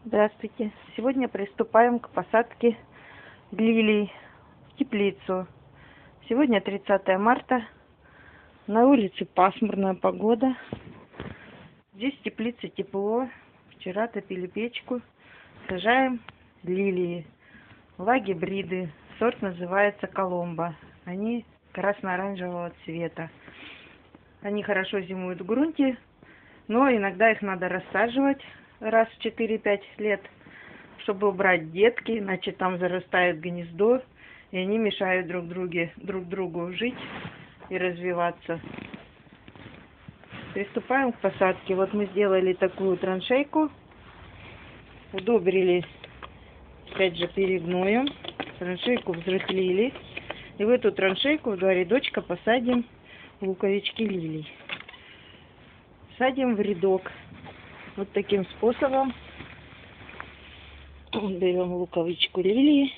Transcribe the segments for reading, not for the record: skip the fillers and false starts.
Здравствуйте! Сегодня приступаем к посадке лилий в теплицу. Сегодня 30 марта. На улице пасмурная погода. Здесь в теплице тепло. Вчера топили печку. Сажаем лилии. Лагибриды. Сорт называется Коломбо. Они красно-оранжевого цвета. Они хорошо зимуют в грунте, но иногда их надо рассаживать раз в 4-5 лет, чтобы убрать детки, иначе там зарастает гнездо, и они мешают друг другу жить и развиваться. Приступаем к посадке. Вот мы сделали такую траншейку, удобрили, опять же перегноем, траншейку взрыхлили, и в эту траншейку в 2 рядочка посадим луковички лилий. Садим в рядок. Вот таким способом берем луковичку лилии.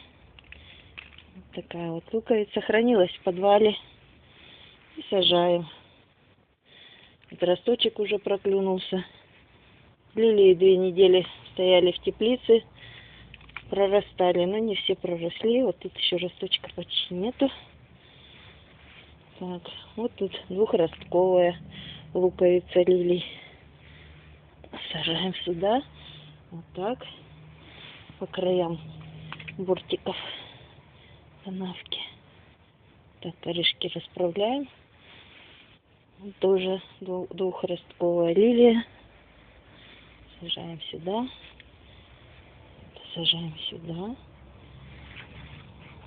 Вот такая вот луковица. Хранилась в подвале. И сажаем. Вот росточек уже проклюнулся. Лилии 2 недели стояли в теплице. Прорастали, но не все проросли. Вот тут еще росточка почти нету. Так, вот тут 2-ростковая луковица лилий. Сажаем сюда, вот так, по краям бортиков канавки. Так, корешки расправляем. Вот тоже 2-ростковая лилия. Сажаем сюда. Сажаем сюда.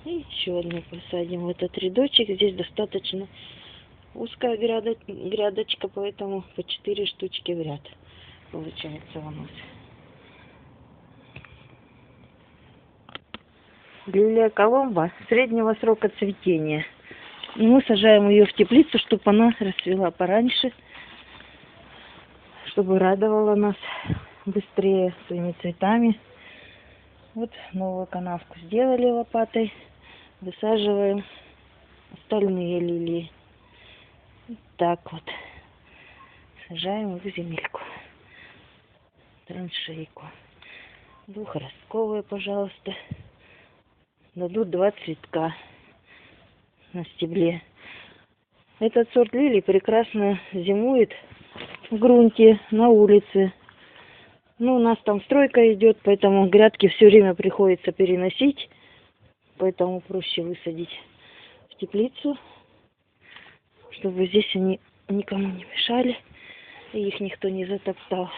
И еще одну посадим в этот рядочек. Здесь достаточно узкая грядочка, поэтому по 4 штучки в ряд получается у нас. Лилия Коломбо среднего срока цветения. Мы сажаем ее в теплицу, чтобы она расцвела пораньше, чтобы радовала нас быстрее своими цветами. Вот новую канавку сделали лопатой. Высаживаем остальные лилии. Вот так вот. Сажаем их в земельку. Траншейку. 2-ростковые, пожалуйста. Дадут 2 цветка на стебле. Этот сорт лилий прекрасно зимует в грунте, на улице. Ну, у нас там стройка идет, поэтому грядки все время приходится переносить. Поэтому проще высадить в теплицу, чтобы здесь они никому не мешали и их никто не затоптал.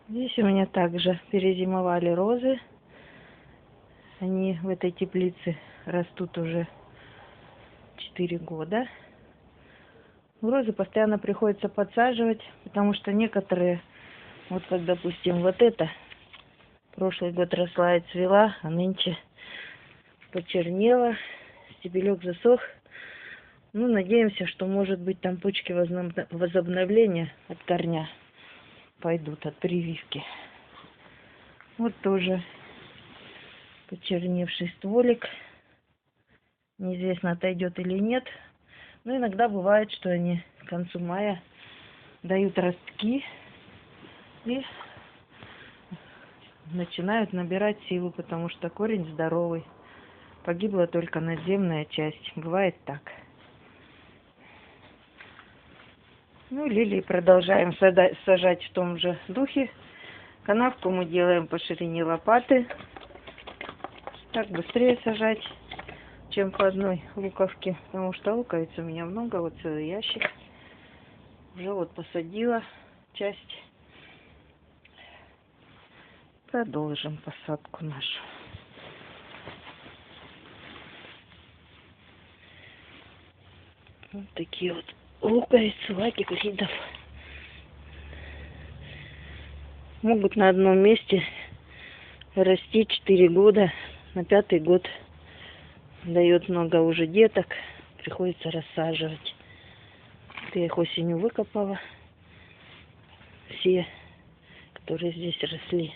Здесь у меня также перезимовали розы. Они в этой теплице растут уже 4 года. Розы постоянно приходится подсаживать, потому что некоторые, вот как допустим вот это, прошлый год росла и цвела, а нынче почернела, стебелек засох. Ну, надеемся, что может быть там почки возобновления от корня пойдут, от прививки. Вот тоже почерневший стволик. Неизвестно, отойдет или нет. Но иногда бывает, что они к концу мая дают ростки и начинают набирать силу, потому что корень здоровый. Погибла только надземная часть. Бывает так. Ну, лилии продолжаем сажать в том же духе. Канавку мы делаем по ширине лопаты. Так быстрее сажать, чем по одной луковке. Потому что луковиц у меня много. Вот целый ящик. Уже вот посадила часть. Продолжим посадку нашу. Вот такие вот луковицы лагибридов. Могут на одном месте расти 4 года. На 5-й год дает много уже деток. Приходится рассаживать. Я их осенью выкопала. Все, которые здесь росли.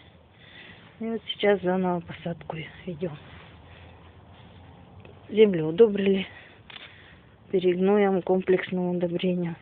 И вот сейчас заново посадку идем. Землю удобрили перегноем, комплексным удобрением.